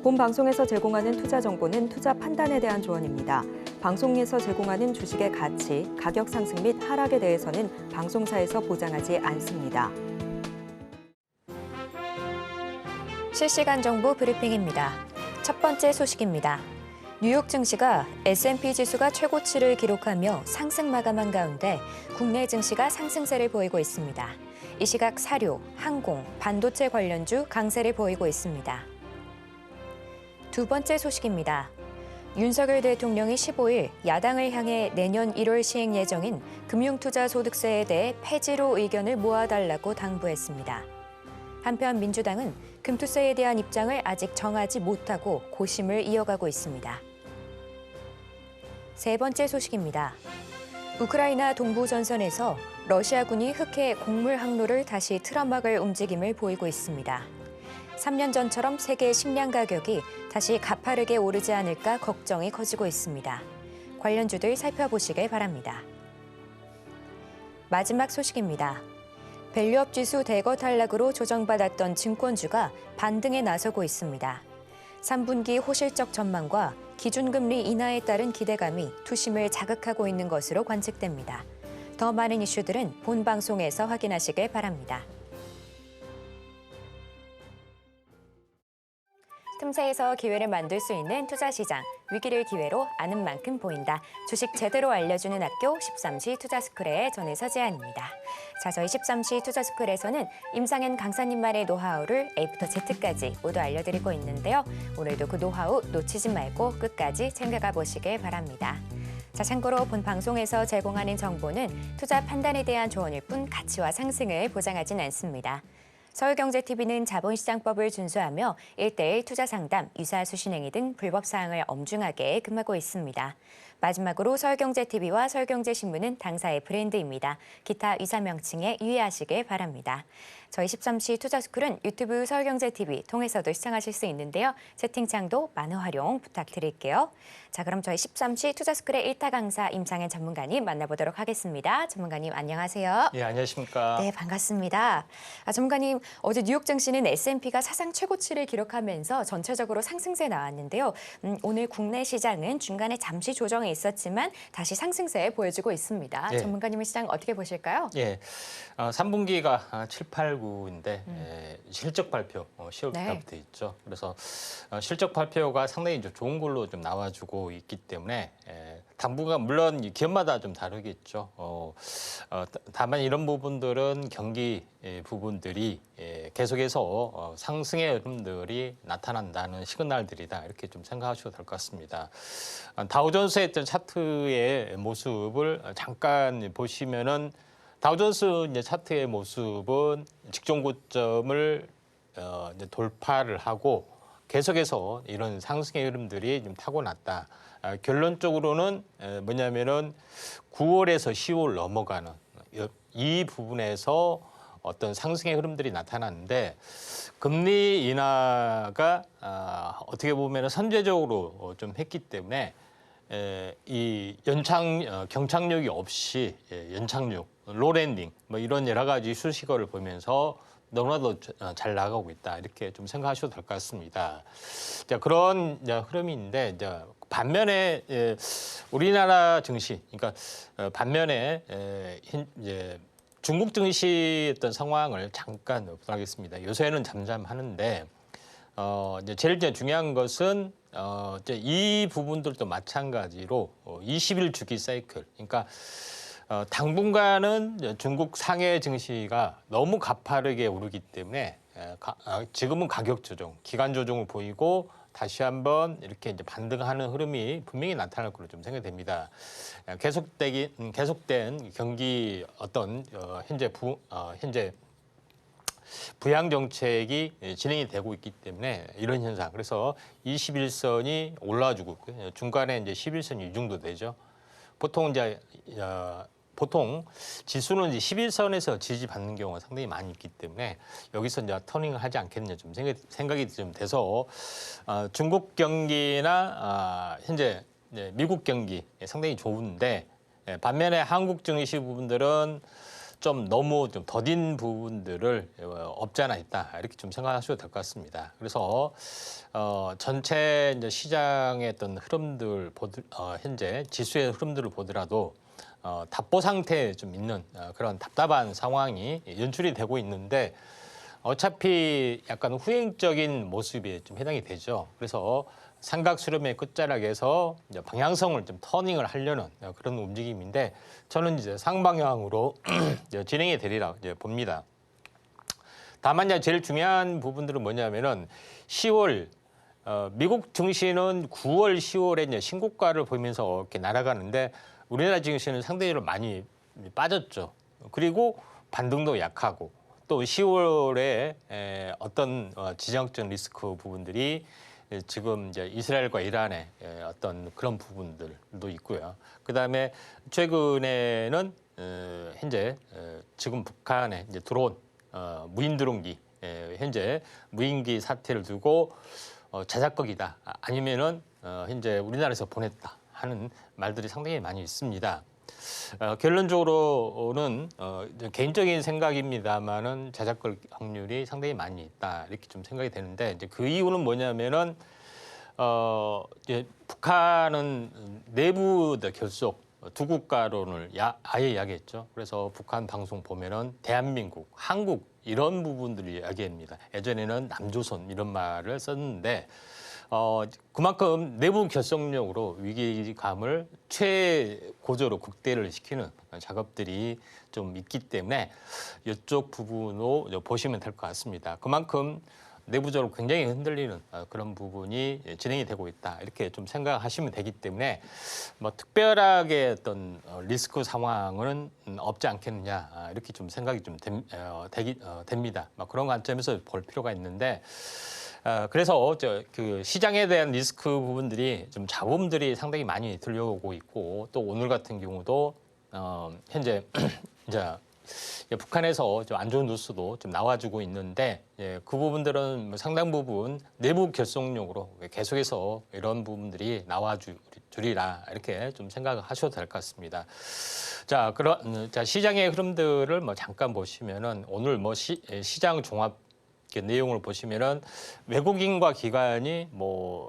본 방송에서 제공하는 투자 정보는 투자 판단에 대한 조언입니다. 방송에서 제공하는 주식의 가치, 가격 상승 및 하락에 대해서는 방송사에서 보장하지 않습니다. 실시간 정보 브리핑입니다. 첫 번째 소식입니다. 뉴욕 증시가 S&P 지수가 최고치를 기록하며 상승 마감한 가운데 국내 증시가 상승세를 보이고 있습니다. 이 시각 사료, 항공, 반도체 관련주 강세를 보이고 있습니다. 두 번째 소식입니다. 윤석열 대통령이 15일 야당을 향해 내년 1월 시행 예정인 금융투자소득세에 대해 폐지로 의견을 모아달라고 당부했습니다. 한편 민주당은 금투세에 대한 입장을 아직 정하지 못하고 고심을 이어가고 있습니다. 세 번째 소식입니다. 우크라이나 동부 전선에서 러시아군이 흑해 곡물 항로를 다시 틀어막을 움직임을 보이고 있습니다. 3년 전처럼 세계 식량 가격이 다시 가파르게 오르지 않을까 걱정이 커지고 있습니다. 관련주들 살펴보시길 바랍니다. 마지막 소식입니다. 밸류업 지수 대거 탈락으로 조정받았던 증권주가 반등에 나서고 있습니다. 3분기 호실적 전망과 기준금리 인하에 따른 기대감이 투심을 자극하고 있는 것으로 관측됩니다. 더 많은 이슈들은 본 방송에서 확인하시길 바랍니다. 틈새에서 기회를 만들 수 있는 투자시장, 위기를 기회로 아는 만큼 보인다. 주식 제대로 알려주는 학교 13시 투자스쿨의 전혜서 제안입니다. 자, 저희 13시 투자스쿨에서는 임상현 강사님만의 노하우를 A부터 Z까지 모두 알려드리고 있는데요. 오늘도 그 노하우 놓치지 말고 끝까지 챙겨가 보시길 바랍니다. 자, 참고로 본 방송에서 제공하는 정보는 투자 판단에 대한 조언일 뿐 가치와 상승을 보장하진 않습니다. 서울경제TV는 자본시장법을 준수하며 1:1 투자 상담, 유사 수신행위 등 불법 사항을 엄중하게 금하고 있습니다. 마지막으로 서울경제TV와 서울경제신문은 당사의 브랜드입니다. 기타 유사 명칭에 유의하시길 바랍니다. 저희 13시 투자스쿨은 유튜브 서울경제TV 통해서도 시청하실 수 있는데요. 채팅창도 많은 활용 부탁드릴게요. 자, 그럼 저희 13시 투자스쿨의 1타 강사 임상현 전문가님 만나보도록 하겠습니다. 전문가님 안녕하세요. 예, 안녕하십니까. 네, 반갑습니다. 전문가님, 어제 뉴욕 증시는 S&P가 사상 최고치를 기록하면서 전체적으로 상승세 나왔는데요. 오늘 국내 시장은 중간에 잠시 조정이 있었지만 다시 상승세 보여주고 있습니다. 예. 전문가님의 시장 어떻게 보실까요? 예, 3분기가 7, 8, 9인데 실적 발표 10월 달부터 있죠. 그래서 실적 발표가 상당히 좀 좋은 걸로 좀 나와주고 있기 때문에 당분간 물론 기업마다 좀 다르겠죠. 다만 이런 부분들은 경기 부분들이 계속해서 상승의 흐름들이 나타난다는 시그널들이다 이렇게 좀 생각하셔도 될 것 같습니다. 다우존스의 어떤 차트의 모습을 잠깐 보시면은 다우존스 이제 차트의 모습은 직전 고점을 이제 돌파를 하고 계속해서 이런 상승의 흐름들이 좀 타고났다. 결론적으로는 뭐냐면은 9월에서 10월 넘어가는 이 부분에서 어떤 상승의 흐름들이 나타났는데 금리 인하가 어떻게 보면은 선제적으로 좀 했기 때문에 이 경착륙이 없이 연착륙, 로랜딩 뭐 이런 여러 가지 수식어를 보면서 너무나도 잘 나가고 있다 이렇게 좀 생각하셔도 될 것 같습니다. 자, 그런 흐름인데 이제 반면에 우리나라 증시, 그러니까 반면에 이제 중국 증시 어떤 상황을 잠깐 보도록 하겠습니다. 요새는 잠잠하는데 이제 제일 중요한 것은 이제 이 부분들도 마찬가지로 20일 주기 사이클, 그러니까 당분간은 중국 상해 증시가 너무 가파르게 오르기 때문에 지금은 가격 조정, 기간 조정을 보이고 다시 한번 이렇게 이제 반등하는 흐름이 분명히 나타날 걸로 좀 생각됩니다. 계속된 경기 어떤 현재 부양 정책이 진행이 되고 있기 때문에 이런 현상. 그래서 21선이 올라와주고 있고요. 중간에 이제 11선이 이 정도 되죠. 보통 지수는 이제 11선에서 지지받는 경우가 상당히 많이 있기 때문에 여기서 이제 터닝을 하지 않겠느냐 좀 생각이 좀 돼서 중국 경기나 현재 미국 경기 상당히 좋은데 반면에 한국 증시 부분들은 좀 너무 좀 더딘 부분들을 없지 않아 있다 이렇게 좀 생각하셔도 될 것 같습니다. 그래서 전체 이제 시장의 어떤 흐름들 현재 지수의 흐름들을 보더라도 답보 상태에 좀 있는 그런 답답한 상황이 연출이 되고 있는데 어차피 약간 후행적인 모습에 좀 해당이 되죠. 그래서 삼각 수렴의 끝자락에서 이제 방향성을 좀 터닝을 하려는 그런 움직임인데 저는 이제 상방향으로 진행이 되리라 이제 봅니다. 다만 이제 제일 중요한 부분들은 뭐냐면은 10월 미국 증시는 9월, 10월에 이제 신고가를 보이면서 이렇게 날아가는데 우리나라 증시는 상대적으로 많이 빠졌죠. 그리고 반등도 약하고 또 10월에 어떤 지정적 리스크 부분들이 지금 이제 이스라엘과 이란의 어떤 그런 부분들도 있고요. 그다음에 최근에는 현재 지금 북한에 이제 들어온 무인 드론기 현재 무인기 사태를 두고 자작극이다 아니면은 현재 우리나라에서 보냈다 하는 말들이 상당히 많이 있습니다. 결론적으로는 개인적인 생각입니다만은 자작극 확률이 상당히 많이 있다 이렇게 좀 생각이 되는데 이제 그 이유는 뭐냐면은 이제 북한은 내부 결속 두 국가론을 아예 야기했죠. 그래서 북한 방송 보면은 대한민국, 한국 이런 부분들이 야기합니다. 예전에는 남조선 이런 말을 썼는데 그만큼 내부 결속력으로 위기감을 최고조로 극대를 시키는 작업들이 좀 있기 때문에 이쪽 부분으로 보시면 될 것 같습니다. 그만큼 내부적으로 굉장히 흔들리는 그런 부분이 진행이 되고 있다 이렇게 좀 생각하시면 되기 때문에 뭐 특별하게 어떤 리스크 상황은 없지 않겠느냐 이렇게 좀 생각이 좀 됩니다. 그런 관점에서 볼 필요가 있는데 그래서 그 시장에 대한 리스크 부분들이 좀 잡음들이 상당히 많이 들려오고 있고 또 오늘 같은 경우도 현재 이제 북한에서 좀 안 좋은 뉴스도 좀 나와주고 있는데 그 부분들은 상당 부분 내부 결속력으로 계속해서 이런 부분들이 나와주리라 이렇게 좀 생각하셔도 될 것 같습니다. 자, 시장의 흐름들을 잠깐 보시면은 오늘 시장 종합 내용을 보시면은 외국인과 기관이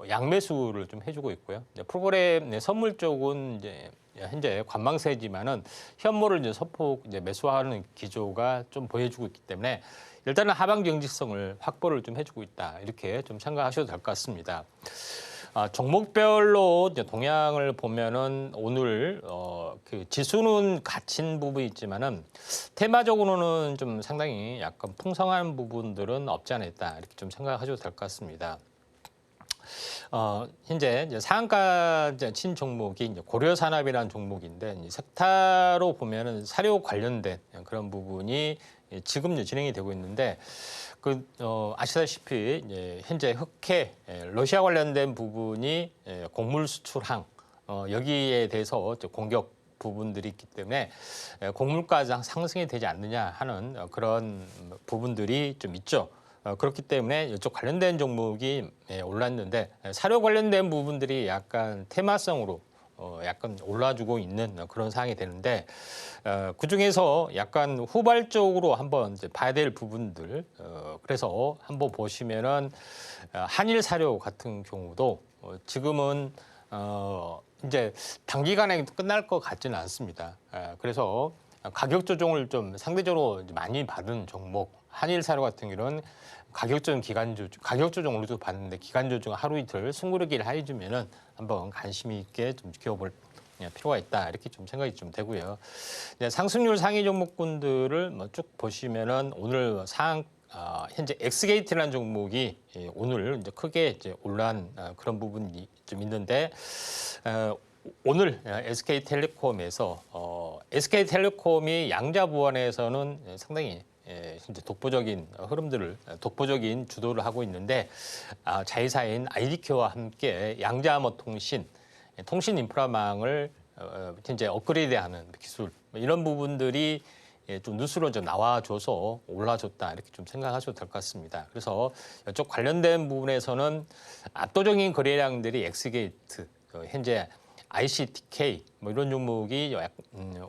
양매수를 좀 해주고 있고요. 프로그램 선물 쪽은 이제 현재 관망세지만은 현물을 이제 소폭 매수하는 기조가 좀 보여주고 있기 때문에 일단은 하방 경직성을 확보를 좀 해주고 있다 이렇게 좀 생각하셔도 될 것 같습니다. 종목별로 이제 동향을 보면은 오늘 그 지수는 갇힌 부분이 있지만은 테마적으로는 좀 상당히 약간 풍성한 부분들은 없지 않아 있다 이렇게 좀 생각하셔도 될 것 같습니다. 현재 이제 상한가 친 종목이 이제 고려산업이라는 종목인데 색타로 보면은 사료 관련된 그런 부분이 지금 진행이 되고 있는데 아시다시피 이제 현재 흑해 러시아 관련된 부분이 곡물 수출항 여기에 대해서 공격 부분들이 있기 때문에 곡물가 상승이 되지 않느냐 하는 그런 부분들이 좀 있죠. 그렇기 때문에 이쪽 관련된 종목이 올랐는데 사료 관련된 부분들이 약간 테마성으로 약간 올라주고 있는 그런 상황이 되는데 그중에서 약간 후발적으로 한번 이제 봐야 될 부분들 그래서 한번 보시면은 한일 사료 같은 경우도 지금은 이제 단기간에 끝날 것 같지는 않습니다. 그래서 가격 조정을 좀 상대적으로 많이 받은 종목 한일 사료 같은 경우는 가격 조정으로도 봤는데 기간 조정 하루 이틀 숨고르기를 해주면은 한번 관심 있게 좀 지켜볼 필요가 있다 이렇게 좀 생각이 좀 되고요. 상승률 상위 종목군들을 쭉 보시면은 오늘 현재 엑스게이트라는 종목이 오늘 이제 크게 이제 올라간 그런 부분이 좀 있는데 오늘 SK텔레콤에서 SK텔레콤이 양자부안에서는 상당히 현재 독보적인 주도를 하고 있는데 자회사인 아이디케어와 함께 통신 인프라망을 현재 업그레이드하는 기술 이런 부분들이 좀 뉴스로 좀 나와줘서 올라줬다 이렇게 좀 생각하셔도 될 것 같습니다. 그래서 이쪽 관련된 부분에서는 압도적인 거래량들이 엑스게이트 현재 ICTK 뭐 이런 종목이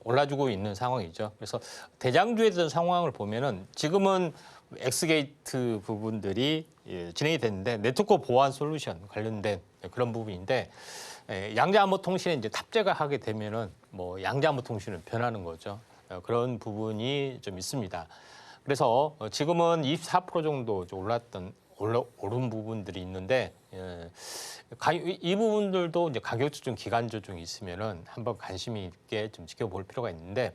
올라주고 있는 상황이죠. 그래서 대장주에 대한 상황을 보면은 지금은 엑스게이트 부분들이 진행이 됐는데 네트워크 보안 솔루션 관련된 그런 부분인데 양자암호통신에 이제 탑재가 하게 되면은 뭐 양자암호통신은 변하는 거죠. 그런 부분이 좀 있습니다. 그래서 지금은 24% 정도 오른 부분들이 있는데 이 부분들도 이제 가격 조정, 기간 조정이 있으면은 한번 관심 있게 좀 지켜볼 필요가 있는데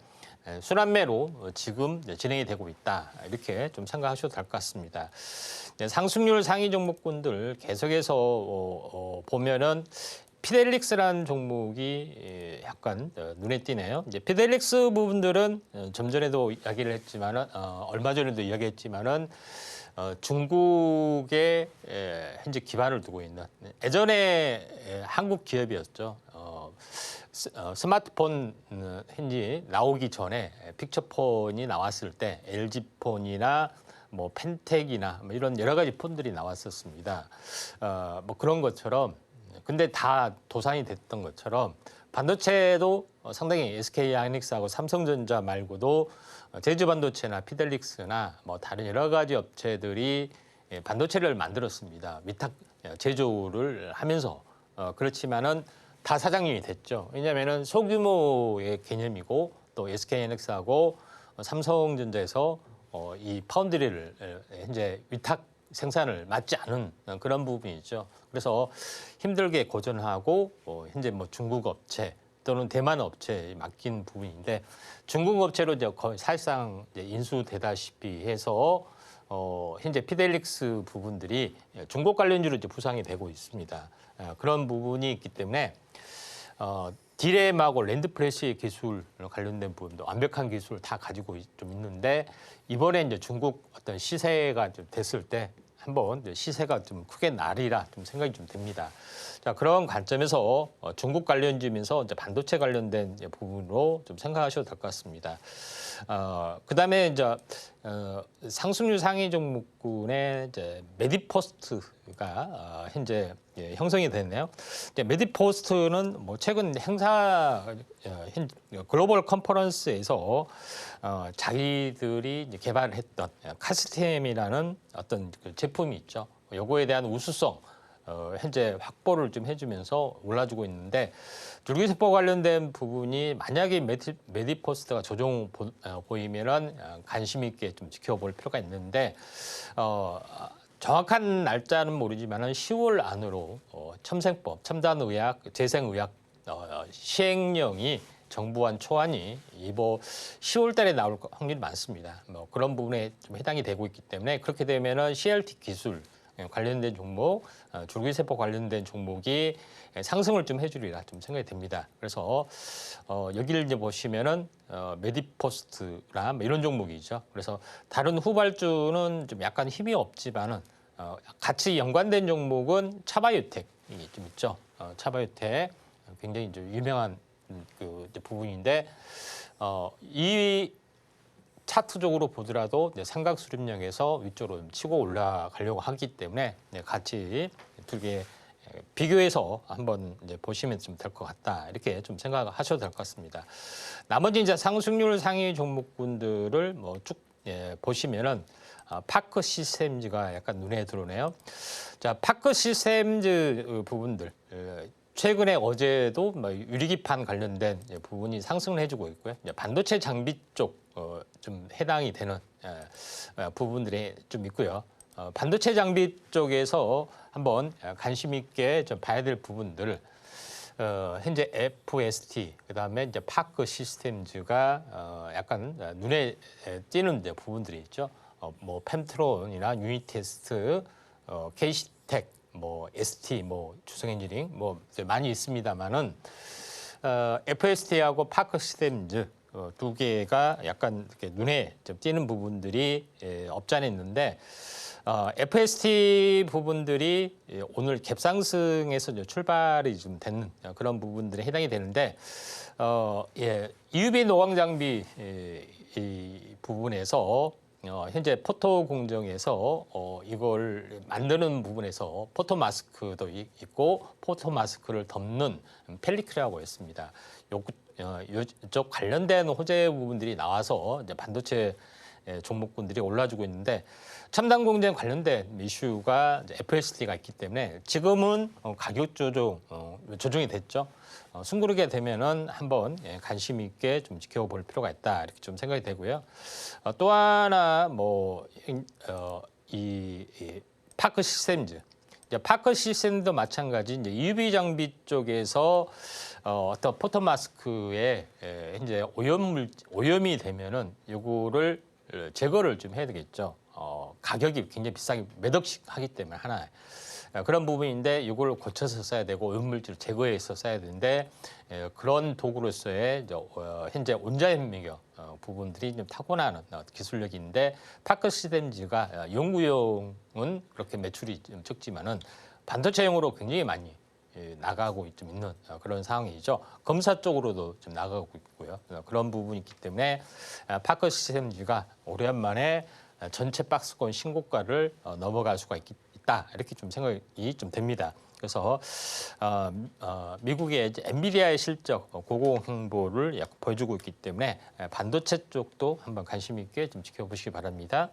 순환매로 지금 진행이 되고 있다 이렇게 좀 생각하셔도 될 것 같습니다. 상승률 상위 종목군들 계속해서 보면은 피델릭스라는 종목이 약간 눈에 띄네요. 이제 피델릭스 부분들은 좀 전에도 이야기를 했지만은 얼마 전에도 이야기했지만은 중국에 현재 기반을 두고 있는 예전에 한국 기업이었죠. 스마트폰 현재 나오기 전에 픽처폰이 나왔을 때 LG폰이나 뭐 펜텍이나 뭐 이런 여러 가지 폰들이 나왔었습니다. 뭐 그런 것처럼 근데 다 도산이 됐던 것처럼 반도체도 상당히 SK하이닉스하고 삼성전자 말고도 제주반도체나 피델릭스나 뭐 다른 여러 가지 업체들이 반도체를 만들었습니다. 위탁 제조를 하면서 그렇지만은 다 사장님이 됐죠. 왜냐하면은 소규모의 개념이고 또 SK하이닉스하고 삼성전자에서 이 파운드리를 현재 위탁 생산을 맡지 않은 그런 부분이죠. 그래서 힘들게 고전하고 현재 뭐 중국 업체 또는 대만 업체에 맡긴 부분인데 중국 업체로 이제 거의 사실상 이제 인수되다시피 해서 현재 피델릭스 부분들이 중국 관련주로 이제 부상이 되고 있습니다. 그런 부분이 있기 때문에 디램하고 랜드프레시 기술 관련된 부분도 완벽한 기술을 다 가지고 좀 있는데 이번에 이제 중국 어떤 시세가 좀 됐을 때 한번 시세가 좀 크게 나리라 좀 생각이 좀 듭니다. 자, 그런 관점에서 중국 관련주면서 이제 반도체 관련된 부분으로 좀 생각하셔도 될 것 같습니다. 그다음에 이제 상승률 상위 종목군의 이제 메디포스트가 현재 형성이 됐네요. 이제 메디포스트는 뭐 최근 행사 글로벌 컨퍼런스에서 자기들이 이제 개발했던 카스템이라는 어떤 그 제품이 있죠. 요거에 대한 우수성 현재 확보를 좀 해주면서 올라주고 있는데 줄기세포 관련된 부분이 만약에 메디포스트가 조정 보이면은 관심 있게 좀 지켜볼 필요가 있는데 정확한 날짜는 모르지만은 10월 안으로 첨생법, 첨단의학, 재생의학 시행령이 정부안 초안이 이번 10월달에 나올 확률이 많습니다. 뭐 그런 부분에 좀 해당이 되고 있기 때문에 그렇게 되면은 CRT 기술 관련된 종목, 줄기세포 관련된 종목이 상승을 좀 해주리라 좀 생각이 됩니다. 그래서 여기를 이제 보시면은 메디포스트나 뭐 이런 종목이죠. 그래서 다른 후발주는 좀 약간 힘이 없지만은 같이 연관된 종목은 차바이오텍이 좀 있죠. 차바이오텍 굉장히 이제 유명한 그 부분인데 이 차트적으로 보더라도 삼각수렴령에서 위쪽으로 치고 올라가려고 하기 때문에 같이 두 개 비교해서 한번 이제 보시면 좀 될 것 같다 이렇게 좀 생각하셔도 될 것 같습니다. 나머지 이제 상승률 상위 종목군들을 뭐 쭉 보시면은 파크 시스템즈가 약간 눈에 들어오네요. 자, 파크 시스템즈 부분들. 최근에 어제도 뭐 유리기판 관련된 부분이 상승을 해주고 있고요. 반도체 장비 쪽 좀 해당이 되는 부분들이 좀 있고요. 반도체 장비 쪽에서 한번 관심 있게 좀 봐야 될 부분들. 현재 FST 그다음에 이제 파크 시스템즈가 약간 눈에 띄는 부분들이 있죠. 뭐 펜트론이나 유니테스트, KC텍, 뭐 ST, 뭐 주성엔지니어링 뭐 많이 있습니다만은 FST하고 파크 시스템즈 두 개가 약간 이렇게 눈에 좀 띄는 부분들이 없지 않아 있는데 FST 부분들이 오늘 갭상승에서 출발이 좀 되는 그런 부분들에 해당이 되는데 EUV 노광 장비 이 부분에서 현재 포토 공정에서 이걸 만드는 부분에서 포토 마스크도 있고 포토 마스크를 덮는 펠리크라고 했습니다. 이쪽 관련된 호재 부분들이 나와서 이제 반도체 종목군들이 올라주고 있는데 첨단 공정 관련된 이슈가 이제 FSD가 있기 때문에 지금은 가격 조정이 됐죠. 숨고르게 되면은 한번 관심 있게 좀 지켜볼 필요가 있다 이렇게 좀 생각이 되고요. 또 하나 이 파크 시스템즈, 파크 시스템도 마찬가지 이제 UV 장비 쪽에서 어떤 포토 마스크에 이제 오염이 되면은 요거를 제거를 좀 해야 되겠죠. 가격이 굉장히 비싸게 몇 억씩 하기 때문에 하나에. 그런 부분인데 이걸 고쳐서 써야 되고 오염물질을 제거해서 써야 되는데 그런 도구로서의 현재 온자현미경 부분들이 좀 타고나는 기술력인데 파크 시스템즈가 연구용은 그렇게 매출이 좀 적지만은 반도체용으로 굉장히 많이 나가고 좀 있는 그런 상황이죠. 검사 쪽으로도 좀 나가고 있고요. 그런 부분이 있기 때문에 파크 시스템즈가 오랜만에 전체 박스권 신고가를 넘어갈 수가 있다 이렇게 좀 생각이 좀 됩니다. 그래서 미국의 이제 엔비디아의 실적 고공행보를 약 보여주고 있기 때문에 반도체 쪽도 한번 관심 있게 좀 지켜보시기 바랍니다.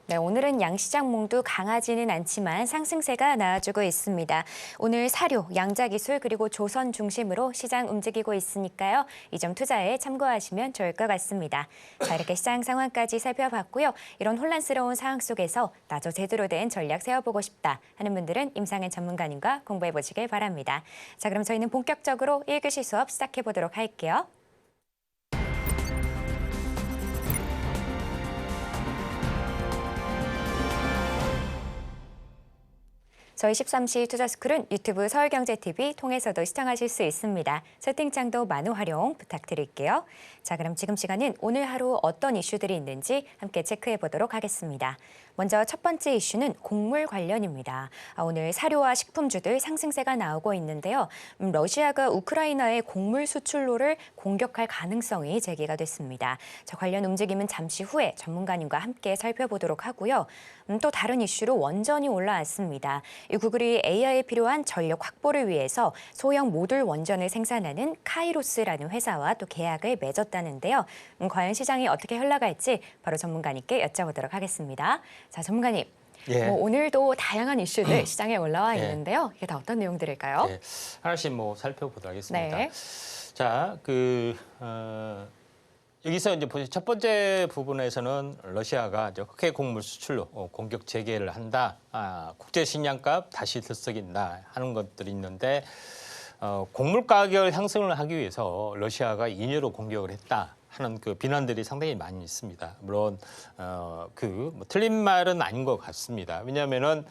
네, 오늘은 양시장 모두 강하지는 않지만 상승세가 나와주고 있습니다. 오늘 사료, 양자기술 그리고 조선 중심으로 시장 움직이고 있으니까요. 이 점 투자에 참고하시면 좋을 것 같습니다. 자, 이렇게 시장 상황까지 살펴봤고요. 이런 혼란스러운 상황 속에서 나도 제대로 된 전략 세워보고 싶다 하는 분들은 임상현 전문가님과 공부해보시길 바랍니다. 자, 그럼 저희는 본격적으로 1교시 수업 시작해보도록 할게요. 저희 13시 투자스쿨은 유튜브 서울경제TV 통해서도 시청하실 수 있습니다. 채팅창도 많은 활용 부탁드릴게요. 자, 그럼 지금 시간은 오늘 하루 어떤 이슈들이 있는지 함께 체크해 보도록 하겠습니다. 먼저 첫 번째 이슈는 곡물 관련입니다. 오늘 사료와 식품주들 상승세가 나오고 있는데요. 러시아가 우크라이나의 곡물 수출로를 공격할 가능성이 제기가 됐습니다. 자, 관련 움직임은 잠시 후에 전문가님과 함께 살펴보도록 하고요. 또 다른 이슈로 원전이 올라왔습니다. 이 구글이 AI에 필요한 전력 확보를 위해서 소형 모듈 원전을 생산하는 카이로스라는 회사와 또 계약을 맺었다는데요. 과연 시장이 어떻게 흘러갈지 바로 전문가님께 여쭤보도록 하겠습니다. 자, 전문가님. 예. 오늘도 다양한 이슈들 시장에 올라와 있는데요. 이게 다 어떤 내용들일까요? 예. 하나씩 보도록 하겠습니다. 네. 자, 여기서 이제 첫 번째 부분에서는 러시아가 이제 흑해 곡물 수출로 공격 재개를 한다, 국제 식량값 다시 들썩인다 하는 것들이 있는데 곡물 가격 향상을 하기 위해서 러시아가 인유로 공격을 했다 하는 그 비난들이 상당히 많이 있습니다. 물론 틀린 말은 아닌 것 같습니다. 왜냐하면은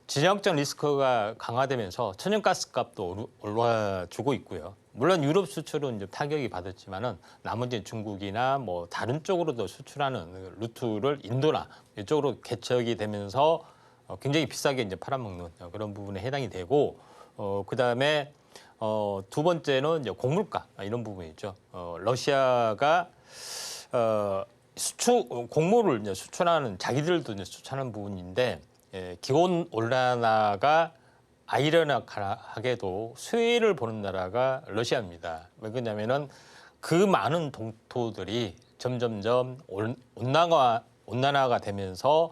지정학적 리스크가 강화되면서 천연가스 값도 올라주고 있고요. 물론 유럽 수출은 이제 타격이 받았지만은 나머지 중국이나 다른 쪽으로도 수출하는 루트를 인도나 이쪽으로 개척이 되면서 굉장히 비싸게 이제 팔아먹는 그런 부분에 해당이 되고 그다음에 두 번째는 이제 곡물가 이런 부분이죠. 러시아가 곡물을 이제 수출하는 자기들도 이제 수출하는 부분인데 기온 온난화가 아이러니하게도 수혜를 보는 나라가 러시아입니다. 왜 그러냐면은 그 많은 동토들이 점점점 온난화가 되면서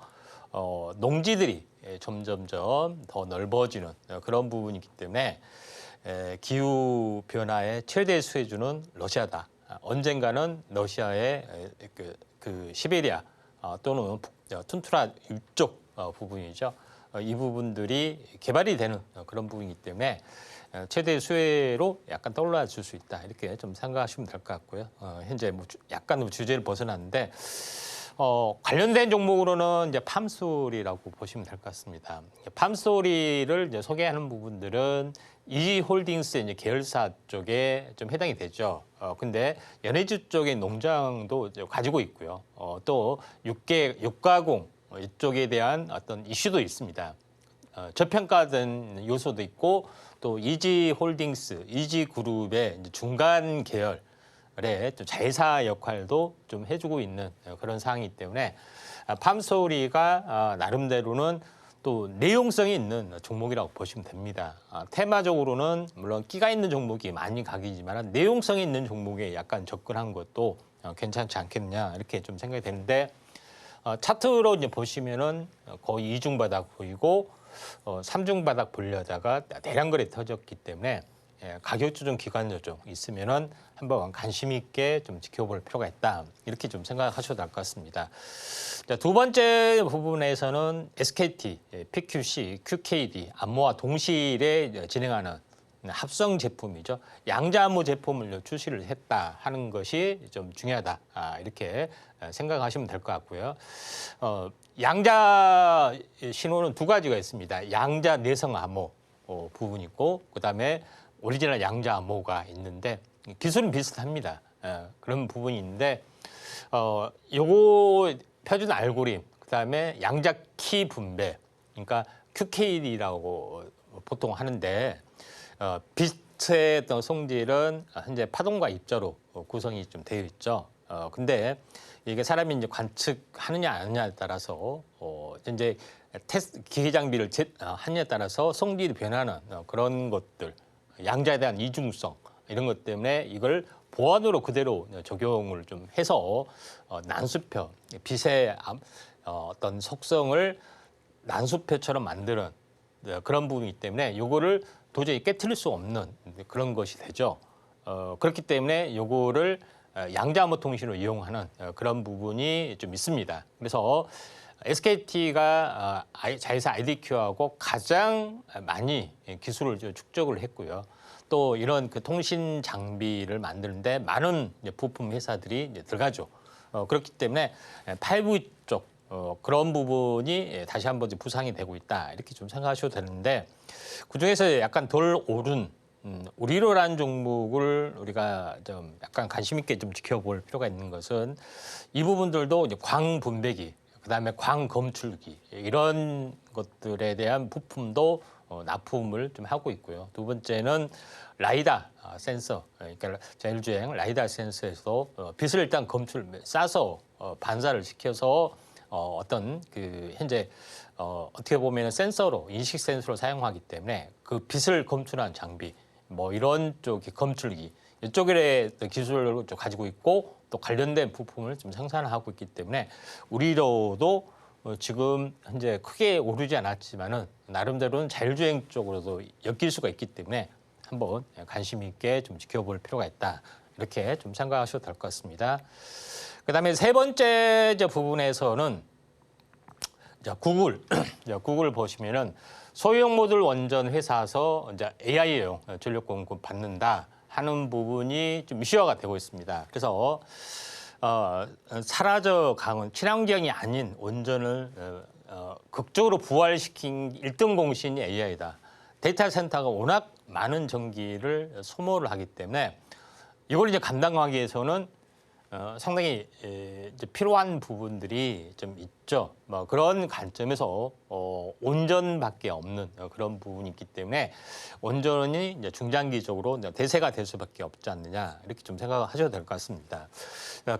농지들이 점점점 더 넓어지는 그런 부분이기 때문에 기후 변화의 최대 수혜주는 러시아다. 언젠가는 러시아의 그 시베리아 또는 툰트라 위쪽 부분이죠. 이 부분들이 개발이 되는 그런 부분이기 때문에 최대 수혜로 약간 떠올라 줄 수 있다 이렇게 좀 생각하시면 될 것 같고요. 현재 약간 주제를 벗어났는데 관련된 종목으로는 이제 팜솔이라고 보시면 될 것 같습니다. 팜솔이를 이제 소개하는 부분들은 이지홀딩스 이제 계열사 쪽에 좀 해당이 되죠. 근데 연해주 쪽의 농장도 이제 가지고 있고요. 또 육가공 이쪽에 대한 어떤 이슈도 있습니다. 저평가된 요소도 있고 또 이지홀딩스, 이지그룹의 중간 계열 좀 자회사 역할도 좀 해주고 있는 그런 상황이기 때문에 팜스토리가 나름대로는 또 내용성이 있는 종목이라고 보시면 됩니다. 테마적으로는 물론 끼가 있는 종목이 많이 각이지만 내용성이 있는 종목에 약간 접근한 것도 괜찮지 않겠느냐 이렇게 좀 생각이 되는데 차트로 이제 보시면은 거의 이중 바닥 보이고 삼중 바닥 보려다가 대량 거래 터졌기 때문에 가격 조정, 기간 조정 있으면은 한번 관심 있게 좀 지켜볼 필요가 있다. 이렇게 좀 생각하셔도 될 것 같습니다. 자, 두 번째 부분에서는 SKT, PQC, QKD, 안모와 동시에 진행하는 합성 제품이죠. 양자암호 제품을 출시를 했다 하는 것이 좀 중요하다. 이렇게 생각하시면 될 것 같고요. 양자 신호는 두 가지가 있습니다. 양자 내성 암호 부분이 있고 그다음에 오리지널 양자 암호가 있는데 기술은 비슷합니다. 그런 부분이 있는데 요거 표준 알고리즘 그다음에 양자 키 분배 그러니까 QKD라고 보통 하는데 비트의 어떤 성질은 현재 파동과 입자로 구성이 좀 되어 있죠. 근데 이게 사람이 이제 관측하느냐 안 하느냐에 따라서 이제 테스트 기계 장비를 하느냐에 따라서 성질이 변하는 그런 것들, 양자에 대한 이중성 이런 것 때문에 이걸 보안으로 그대로 적용을 좀 해서 난수표, 빛의 어떤 속성을 난수표처럼 만드는 그런 부분이기 때문에 이거를 도저히 깨트릴 수 없는 그런 것이 되죠. 그렇기 때문에 요거를 양자암호 통신으로 이용하는 그런 부분이 좀 있습니다. 그래서 SKT가 자회사 IDQ하고 가장 많이 기술을 축적을 했고요. 또 이런 그 통신 장비를 만드는데 많은 부품 회사들이 들어가죠. 그렇기 때문에 5G 쪽 그런 부분이 다시 한번 부상이 되고 있다 이렇게 좀 생각하셔도 되는데 그중에서 약간 덜 오른 우리로라는 종목을 우리가 좀 약간 관심 있게 좀 지켜볼 필요가 있는 것은 이 부분들도 이제 광 분배기 그다음에 광 검출기 이런 것들에 대한 부품도 납품을 좀 하고 있고요. 두 번째는 라이다 센서, 그러니까 자율주행 라이다 센서에서도 빛을 일단 쏴서 반사를 시켜서 어떤 그 현재 어떻게 보면 센서로 인식 센서로 사용하기 때문에 그 빛을 검출하는 장비, 뭐 이런 쪽의 검출기 이쪽에 기술을 좀 가지고 있고 또 관련된 부품을 좀 생산하고 있기 때문에 우리로도 지금 현재 크게 오르지 않았지만은 나름대로는 자율주행 쪽으로도 엮일 수가 있기 때문에 한번 관심 있게 좀 지켜볼 필요가 있다. 이렇게 좀 생각하셔도 될 것 같습니다. 그다음에 세 번째 부분에서는 구글 보시면은 소형 모듈 원전 회사에서 이제 AI용 전력 공급 받는다 하는 부분이 좀 이슈화가 되고 있습니다. 그래서 사라져 강은 친환경이 아닌 원전을 극적으로 부활시킨 1등 공신이 AI다. 데이터 센터가 워낙 많은 전기를 소모를 하기 때문에 이걸 이제 감당하기 위해서는 상당히 이제 필요한 부분들이 좀 있죠. 뭐 그런 관점에서 온전밖에 없는 그런 부분이 있기 때문에 온전이 이제 중장기적으로 대세가 될 수밖에 없지 않느냐 이렇게 좀 생각하셔도 될 것 같습니다.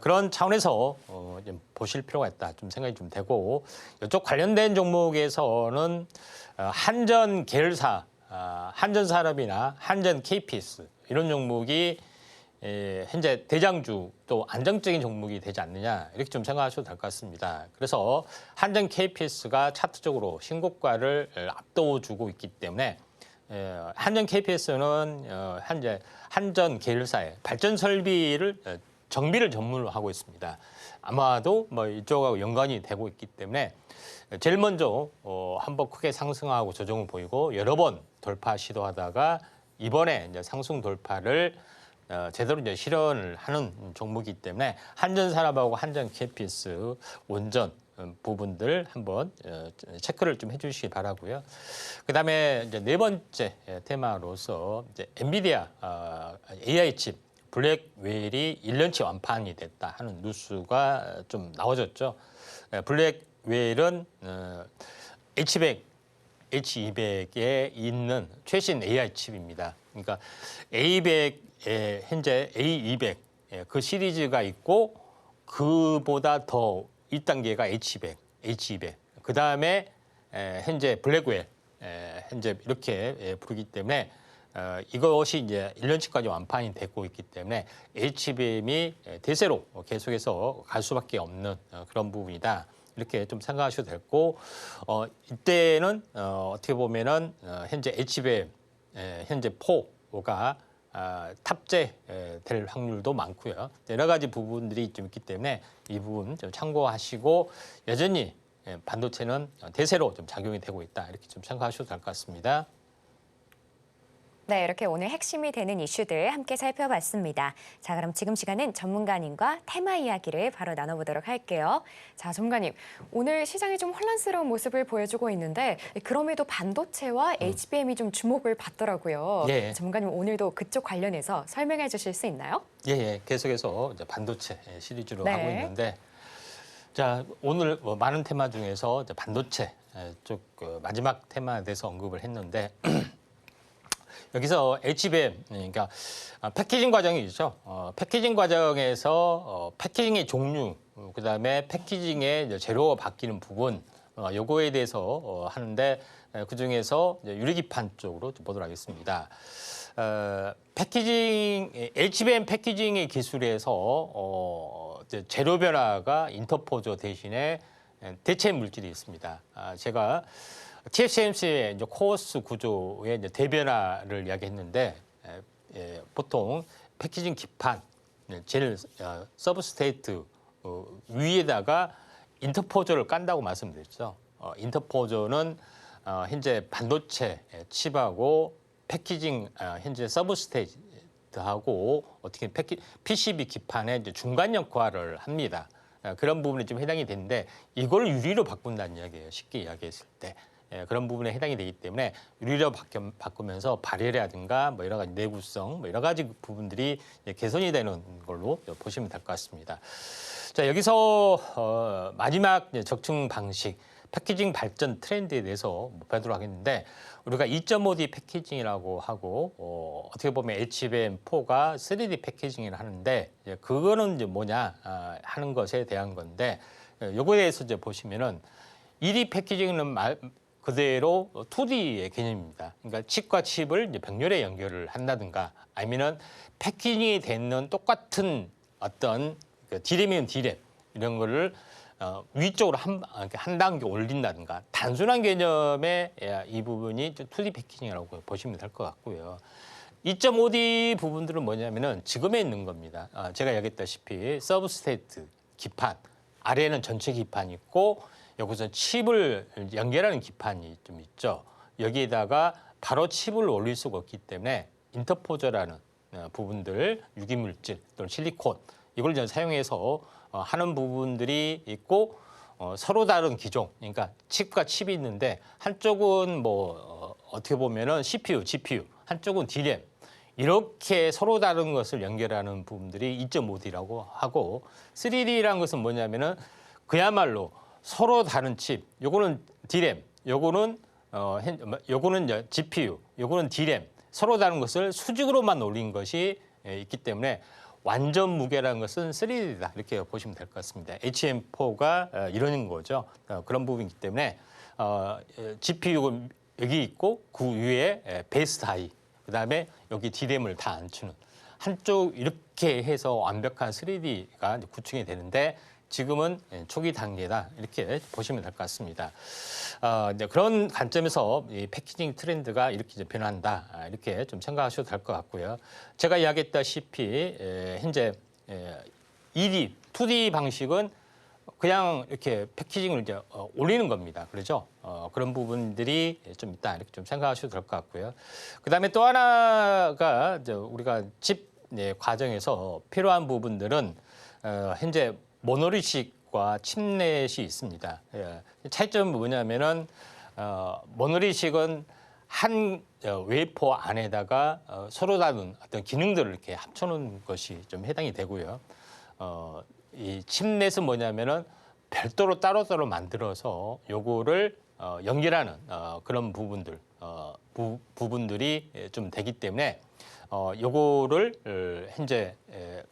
그런 차원에서 좀 보실 필요가 있다 좀 생각이 좀 되고 이쪽 관련된 종목에서는 한전 계열사, 한전산업이나 한전 KPS 이런 종목이 현재 대장주 또 안정적인 종목이 되지 않느냐 이렇게 좀 생각하셔도 될 것 같습니다. 그래서 한전 KPS가 차트적으로 신고가를 앞도주고 있기 때문에 한전 KPS는 현재 한전 계열사의 발전 설비를 정비를 전문으로 하고 있습니다. 아마도 뭐 이쪽하고 연관이 되고 있기 때문에 제일 먼저 한번 크게 상승하고 조정을 보이고 여러 번 돌파 시도하다가 이번에 이제 상승 돌파를 제대로 이제 실현을 하는 종목이기 때문에 한전산업하고 한전 KPS 원전 부분들 한번 체크를 좀 해주시기 바라고요. 그다음에 이제 네 번째 테마로서 이제 엔비디아 AI 칩 블랙웨일이 1년치 완판이 됐다 하는 뉴스가 좀 나와졌죠. 블랙웨일은 H100, H200에 있는 최신 AI 칩입니다. 그러니까 A100에 현재 A200 그 시리즈가 있고 그보다 더 1단계가 H200. 그다음에 현재 블랙웰 현재 이렇게 부르기 때문에 이것이 이제 1년치까지 완판이 되고 있기 때문에 HBM이 대세로 계속해서 갈 수밖에 없는 그런 부분이다. 이렇게 좀 생각하셔도 되고 이때는 어떻게 보면은 현재 HBM 현재 4가 탑재될 확률도 많고요. 여러 가지 부분들이 좀 있기 때문에 이 부분 좀 참고하시고 여전히 반도체는 대세로 좀 작용이 되고 있다. 이렇게 좀 생각하셔도 될 것 같습니다. 네, 이렇게 오늘 핵심이 되는 이슈들 함께 살펴봤습니다. 자, 그럼 지금 시간은 전문가님과 테마 이야기를 바로 나눠보도록 할게요. 자, 전문가님, 오늘 시장이 좀 혼란스러운 모습을 보여주고 있는데 그럼에도 반도체와 HBM이 좀 주목을 받더라고요. 예. 전문가님, 오늘도 그쪽 관련해서 설명해 주실 수 있나요? 예. 계속해서 이제 반도체 시리즈로 네. 하고 있는데 자, 오늘 많은 테마 중에서 이제 반도체 쪽 마지막 테마에 대해서 언급을 했는데 여기서 HBM, 그러니까 패키징 과정이 있죠. 패키징 과정에서 패키징의 종류, 그다음에 패키징의 이제 재료가 바뀌는 부분, 요거에 대해서 하는데 그중에서 유리기판 쪽으로 좀 보도록 하겠습니다. 패키징, HBM 패키징의 기술에서 이제 재료 변화가 인터포저 대신에 대체 물질이 있습니다. 제가 TSMC의 이제 코어스 구조의 이제 대변화를 이야기했는데 보통 패키징 기판, 젤 서브스트레이트 위에다가 인터포저를 깐다고 말씀드렸죠. 인터포저는 현재 반도체 칩하고 패키징 현재 서브스트레이트하고 어떻게 PCB 기판의 이제 중간 역할을 합니다. 그런 부분이 좀 해당이 되는데 이걸 유리로 바꾼다는 이야기예요. 쉽게 이야기했을 때. 그런 부분에 해당이 되기 때문에 유리로 바꾸면서 발열이라든가 뭐 여러 가지 내구성, 뭐 여러 가지 부분들이 개선이 되는 걸로 보시면 될 것 같습니다. 자, 여기서 마지막 적층 방식, 패키징 발전 트렌드에 대해서 보도록 하겠는데 우리가 2.5D 패키징이라고 하고 어떻게 보면 HBM4가 3D 패키징을 하는데 그거는 이제 뭐냐 하는 것에 대한 건데 요거에 대해서 이제 보시면은 1D 패키징은 말 그대로 2D의 개념입니다. 그러니까 칩과 칩을 이제 병렬에 연결을 한다든가 아니면은 패키징이 되는 똑같은 어떤 D램이면 D램 이런 거를 위쪽으로 한 단계 올린다든가 단순한 개념의 이 부분이 2D 패키징이라고 보시면 될 것 같고요. 2.5D 부분들은 뭐냐면은 지금에 있는 겁니다. 제가 얘기했다시피 서브스트레이트 기판 아래에는 전체 기판이 있고 여기서 칩을 연결하는 기판이 좀 있죠. 여기에다가 바로 칩을 올릴 수가 없기 때문에 인터포저라는 부분들, 유기물질 또는 실리콘 이걸 이제 사용해서 하는 부분들이 있고 서로 다른 기종, 그러니까 칩과 칩이 있는데 한쪽은 뭐 어떻게 보면은 CPU, GPU, 한쪽은 D램 이렇게 서로 다른 것을 연결하는 부분들이 2.5D라고 하고 3D라는 것은 뭐냐면은 그야말로 서로 다른 칩, 요거는 D램, 요거는 GPU, 요거는 D램, 서로 다른 것을 수직으로만 올린 것이 있기 때문에 완전 무게라는 것은 3D다 이렇게 보시면 될 것 같습니다. HM4가 이런 거죠. 그런 부분이기 때문에 GPU 여기 있고 그 위에 베이스 다이, 그다음에 여기 D램을 다 안추는 한쪽 이렇게 해서 완벽한 3D가 구축이 되는데 지금은 초기 단계다 이렇게 보시면 될 것 같습니다. 그런 관점에서 이 패키징 트렌드가 이렇게 이제 변한다 이렇게 좀 생각하셔도 될 것 같고요. 제가 이야기했다시피 현재 2D, 2D 방식은 그냥 이렇게 패키징을 이제 올리는 겁니다. 그렇죠? 그런 부분들이 좀 있다 이렇게 좀 생각하셔도 될 것 같고요. 그다음에 또 하나가 이제 우리가 칩 과정에서 필요한 부분들은 현재 모노리식과 칩넷이 있습니다. 차이점은 뭐냐면은 모노리식은 한 웨이퍼 안에다가 서로 다른 어떤 기능들을 이렇게 합쳐놓은 것이 좀 해당이 되고요. 이 칩넷은 뭐냐면은 별도로 따로따로 만들어서 요거를 연결하는 그런 부분들이 좀 되기 때문에 요거를 현재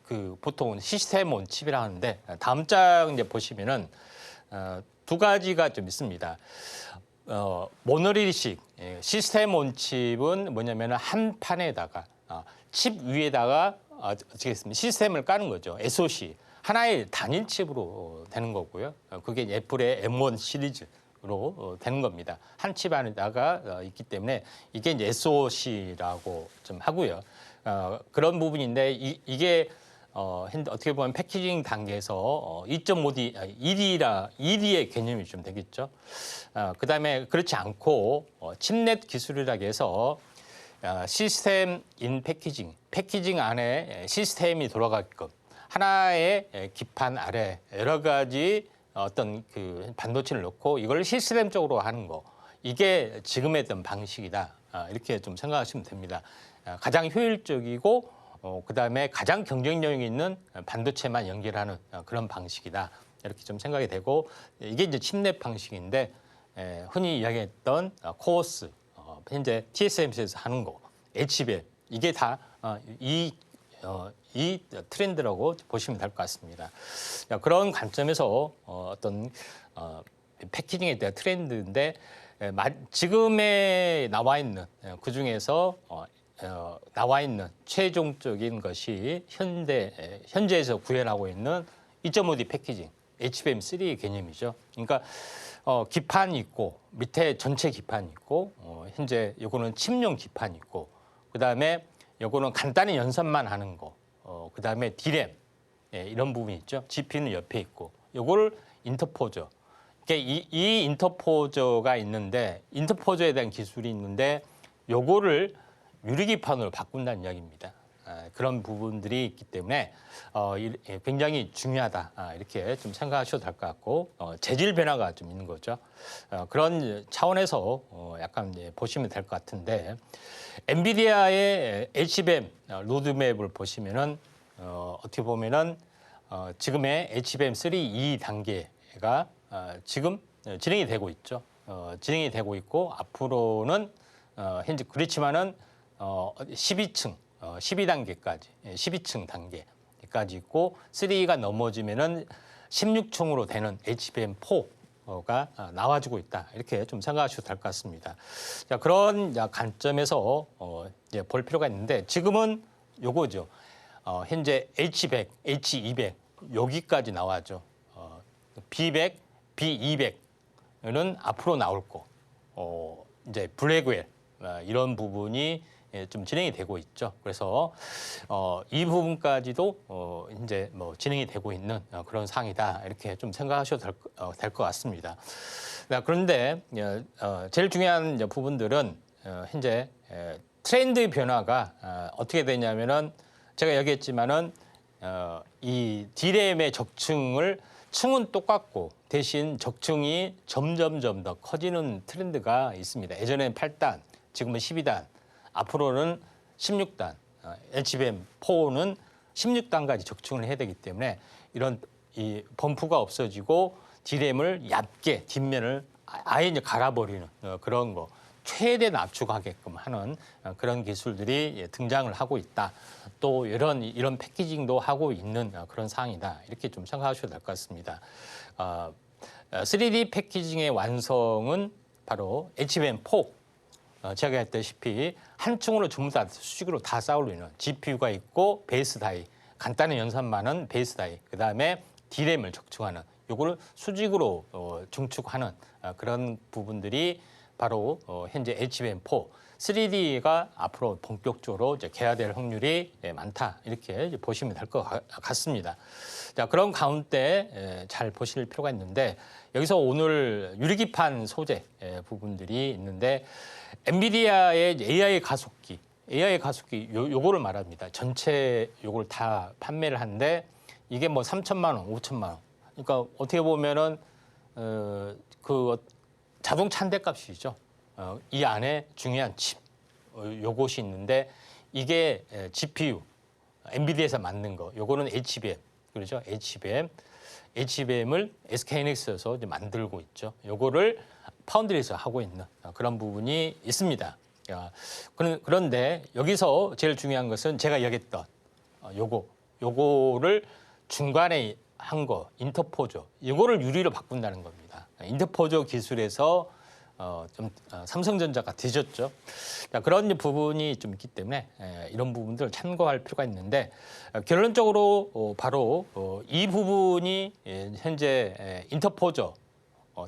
그 보통은 시스템 온 칩이라 하는데 다음 장 이제 보시면은 두 가지가 좀 있습니다. 모노리식 시스템 온 칩은 뭐냐면은 한 판에다가 칩 위에다가 시스템을 까는 거죠. SoC 하나의 단일 칩으로 되는 거고요. 그게 애플의 M1 시리즈로 되는 겁니다. 한 칩 안에다가 있기 때문에 이게 이제 SoC라고 좀 하고요. 그런 부분인데 이게 어떻게 보면 패키징 단계에서 2.5D, 2D의 개념이 좀 되겠죠. 그다음에 그렇지 않고 칩넷 기술이라고 해서 시스템 인 패키징 안에 시스템이 돌아가게끔 하나의 기판 아래 여러 가지 어떤 그 반도체를 넣고 이걸 시스템적으로 하는 거, 이게 지금의 어떤 방식이다. 이렇게 좀 생각하시면 됩니다. 가장 효율적이고 그다음에 가장 경쟁력이 있는 반도체만 연결하는 그런 방식이다. 이렇게 좀 생각이 되고, 이게 이제 칩넷 방식인데 흔히 이야기했던 코어스, 현재 TSMC에서 하는 거, HBM, 이게 다 이 트렌드라고 보시면 될 것 같습니다. 그런 관점에서 어떤 패키징에 대한 트렌드인데 지금에 나와 있는 그중에서 나와 있는 최종적인 것이 현재에서 구현하고 있는 2.5D 패키징, HBM3 개념이죠. 그러니까 기판이 있고 밑에 전체 기판이 있고 현재 요거는 칩용 기판이 있고 그다음에 요거는 간단히 연산만 하는 거, 그다음에 D램 이런 부분이 있죠. GPU는 옆에 있고 요거를 인터포저. 이 인터포저가 있는데 인터포저에 대한 기술이 있는데 요거를 유리기판으로 바꾼다는 이야기입니다. 그런 부분들이 있기 때문에 굉장히 중요하다. 이렇게 좀 생각하셔도 될 것 같고 재질 변화가 좀 있는 거죠. 그런 차원에서 약간 보시면 될 것 같은데 엔비디아의 HBM 로드맵을 보시면은 어떻게 보면은 지금의 HBM3 2단계가 지금 진행이 되고 있죠. 진행이 되고 있고 앞으로는 현재 그렇지만은 12층, 12단계까지, 12층 단계까지 있고 3가 넘어지면은 16층으로 되는 HBM4가 나와주고 있다. 이렇게 좀 생각하셔도 될 것 같습니다. 자, 그런 관점에서 이제 볼 필요가 있는데 지금은 요거죠. 현재 H100, H200 여기까지 나와죠. B100, B200은 앞으로 나올 거. 이제 블랙웰 이런 부분이 좀 진행이 되고 있죠. 그래서 이 부분까지도 이제 뭐 진행이 되고 있는 그런 상황이다. 이렇게 좀 생각하셔도 될 것 같습니다. 그런데 제일 중요한 부분들은 현재 트렌드 변화가 어떻게 되냐면은 제가 얘기했지만은 이 D램의 층은 똑같고 대신 적층이 점점 더 커지는 트렌드가 있습니다. 예전에는 8단, 지금은 12단, 앞으로는 16단, HBM4는 16단까지 적층을 해야 되기 때문에 이런 이 범프가 없어지고 D램을 얇게 뒷면을 아예 이제 갈아버리는 그런 거, 최대 압축하게끔 하는 그런 기술들이 등장을 하고 있다. 또 이런 패키징도 하고 있는 그런 상황이다. 이렇게 좀 생각하셔도 될 것 같습니다. 3D 패키징의 완성은 바로 HBM4. 제가 했다시피 한 층으로 전부 다 수직으로 다 쌓으려는 GPU가 있고 베이스 다이, 간단한 연산만은 베이스 다이, 그다음에 D램을 적층하는 요거를 수직으로 증축하는 그런 부분들이 바로 현재 HBM4, 3D가 앞으로 본격적으로 이제 개화될 확률이 많다. 이렇게 보시면 될 것 같습니다. 자, 그런 가운데 잘 보실 필요가 있는데 여기서 오늘 유리기판 소재 부분들이 있는데 엔비디아의 AI 가속기 요거를 말합니다. 전체 요걸 다 판매를 하는데 이게 뭐 3천만 원, 5천만 원. 그러니까 어떻게 보면은 그 자동차 한 대 값이죠. 이 안에 중요한 칩 요것이 있는데 이게 GPU 엔비디아에서 만든 거 요거는 HBM 그렇죠. HBM을 SK하이닉스에서 만들고 있죠. 요거를 파운드리에서 하고 있는 그런 부분이 있습니다. 그런데 여기서 제일 중요한 것은 제가 얘기했던 요거를 중간에 한 거 인터포저 이거를 유리로 바꾼다는 겁니다. 인터포저 기술에서 좀 삼성전자가 뒤졌죠. 그런 부분이 좀 있기 때문에 이런 부분들을 참고할 필요가 있는데 결론적으로 바로 이 부분이 현재 인터포저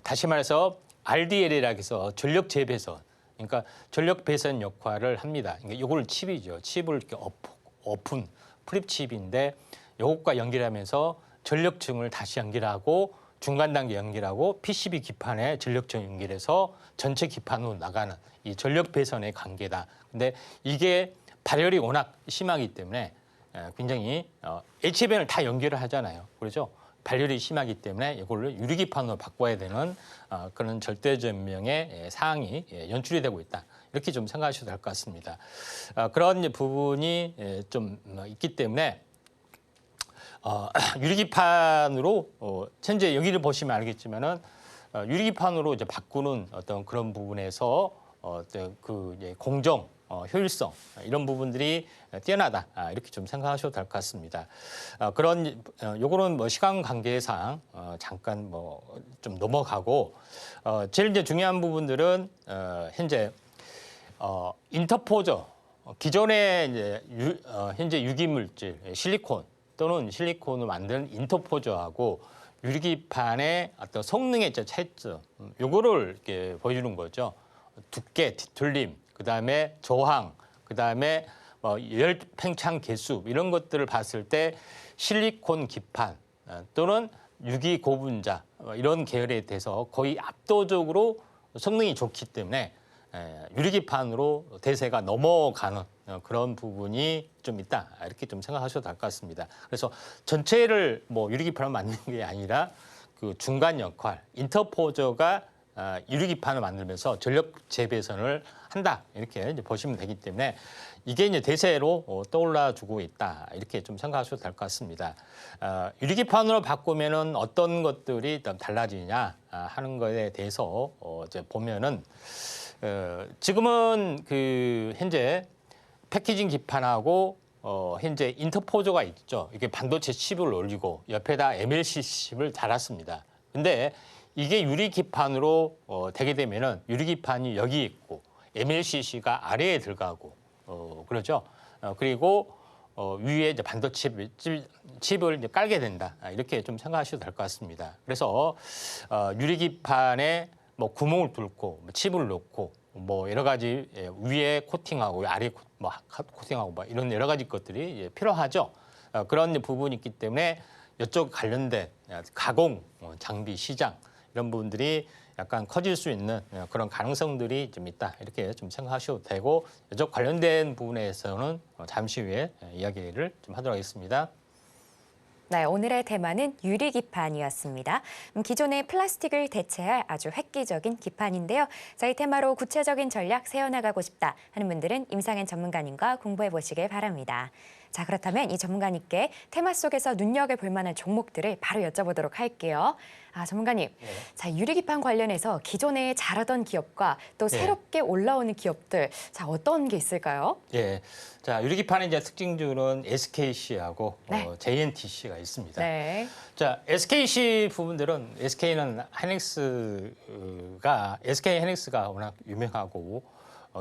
다시 말해서 RDL이라고 해서 전력 재배선 그러니까 전력 배선 역할을 합니다. 그러니까 이걸 칩이죠. 칩을 이렇게 오픈 프립 칩인데 이것과 연결하면서 전력층을 다시 연결하고 중간 단계 연결하고 PCB 기판에 전력층 연결해서 전체 기판으로 나가는 이 전력 배선의 관계다. 근데 이게 발열이 워낙 심하기 때문에 굉장히 HBN을 다 연결을 하잖아요. 그렇죠? 발열이 심하기 때문에 이걸로 유리기판으로 바꿔야 되는 그런 절대전명의 사항이 연출이 되고 있다. 이렇게 좀 생각하셔도 될 것 같습니다. 그런 부분이 좀 있기 때문에 유리기판으로 현재 여기를 보시면 알겠지만은 유리기판으로 이제 바꾸는 어떤 그런 부분에서 그 공정, 효율성 이런 부분들이 뛰어나다 이렇게 좀 생각하셔도 될 것 같습니다. 그런 요거는 뭐 시간 관계상 잠깐 뭐 좀 넘어가고 제일 이제 중요한 부분들은 현재 인터포저 기존에 이제 현재 유기물질 실리콘 또는 실리콘을 만드는 인터포저하고 유리기판의 어떤 성능의 차이점, 요거를 이렇게 보여주는 거죠. 두께, 뒤틀림, 그다음에 저항, 그다음에 열 팽창 개수 이런 것들을 봤을 때 실리콘 기판 또는 유기 고분자 이런 계열에 대해서 거의 압도적으로 성능이 좋기 때문에 유리기판으로 대세가 넘어가는 그런 부분이 좀 있다 이렇게 좀 생각하셔도 될 것 같습니다. 그래서 전체를 뭐 유리기판을 만드는 게 아니라 그 중간 역할 인터포저가 유리기판을 만들면서 전력 재배선을 한다 이렇게 이제 보시면 되기 때문에 이게 이제 대세로 떠올라주고 있다 이렇게 좀 생각하셔도 될 것 같습니다. 유리기판으로 바꾸면은 어떤 것들이 달라지냐 하는 것에 대해서 이제 보면은. 지금은 그 현재 패키징 기판하고 현재 인터포저가 있죠. 이게 반도체 칩을 올리고 옆에다 MLC 칩을 달았습니다. 근데 이게 유리 기판으로 되게 되면은 유리 기판이 여기 있고 MLCC가 아래에 들어가고 그러죠. 그리고 위에 이제 반도체 칩을 이제 깔게 된다. 이렇게 좀 생각하셔도 될 것 같습니다. 그래서 유리 기판에 뭐 구멍을 뚫고 칩을 넣고 뭐 여러 가지 위에 코팅하고 아래 뭐 코팅하고 뭐 이런 여러 가지 것들이 필요하죠. 그런 부분이 있기 때문에 이쪽 관련된 가공 장비 시장 이런 부분들이 약간 커질 수 있는 그런 가능성들이 좀 있다 이렇게 좀 생각하셔도 되고 이쪽 관련된 부분에서는 잠시 후에 이야기를 좀 하도록 하겠습니다. 네, 오늘의 테마는 유리기판이었습니다. 기존의 플라스틱을 대체할 아주 획기적인 기판인데요. 자, 이 테마로 구체적인 전략 세워나가고 싶다 하는 분들은 임상현 전문가님과 공부해 보시길 바랍니다. 자, 그렇다면 이 전문가님께 테마 속에서 눈여겨볼 만한 종목들을 바로 여쭤보도록 할게요. 전문가님, 네. 자, 유리기판 관련해서 기존에 잘하던 기업과 또 네. 새롭게 올라오는 기업들, 자, 어떤 게 있을까요? 예, 자 유리기판의 이제 특징들은 SKC하고 네. JNTC가 있습니다. 네. 자 SKC 부분들은 SK는 SK 하이닉스가 워낙 유명하고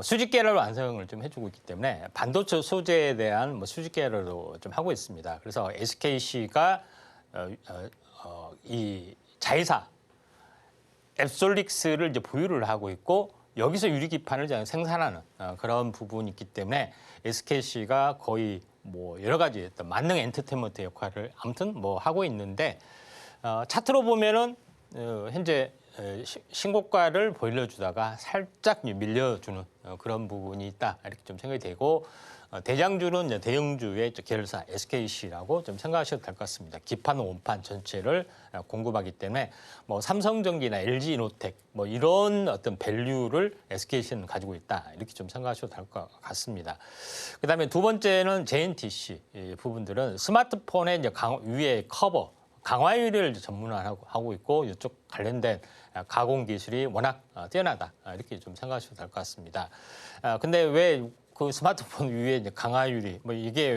수직 계열 완성을 좀 해주고 있기 때문에 반도체 소재에 대한 뭐 수직 계열로 좀 하고 있습니다. 그래서 SKC가 이 자회사 앱솔릭스를 이제 보유를 하고 있고 여기서 유리기판을 생산하는 그런 부분이 있기 때문에 SKC가 거의 뭐 여러 가지 어떤 만능 엔터테인먼트 역할을 아무튼 뭐 하고 있는데 차트로 보면은 현재 신고가를 보여주다가 살짝 밀려주는 그런 부분이 있다 이렇게 좀 생각이 되고 대장주는 이제 대형주의 계열사 SKC라고 좀 생각하셔도 될 것 같습니다. 기판 원판 전체를 공급하기 때문에 뭐 삼성전기나 LG이노텍 뭐 이런 어떤 밸류를 SKC는 가지고 있다 이렇게 좀 생각하셔도 될 것 같습니다. 그다음에 두 번째는 JNTC 부분들은 스마트폰의 이제 위에 커버 강화 유리를 전문화하고 있고 이쪽 관련된 가공 기술이 워낙 뛰어나다 이렇게 좀 생각하셔도 될 것 같습니다. 근데 왜 그 스마트폰 위에 이제 강화 유리 뭐 이게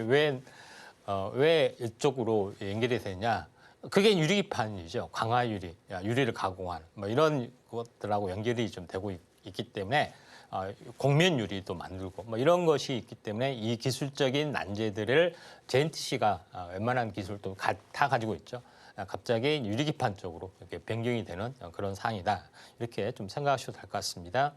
왜 이쪽으로 연결이 되냐? 그게 유리판이죠. 강화 유리, 유리를 가공한 뭐 이런 것들하고 연결이 좀 되고 있기 때문에 곡면 유리도 만들고 뭐 이런 것이 있기 때문에 이 기술적인 난제들을 JNTC가 웬만한 기술도 다 가지고 있죠. 갑자기 유리기판 쪽으로 이렇게 변경이 되는 그런 사항이다. 이렇게 좀 생각하셔도 될 것 같습니다.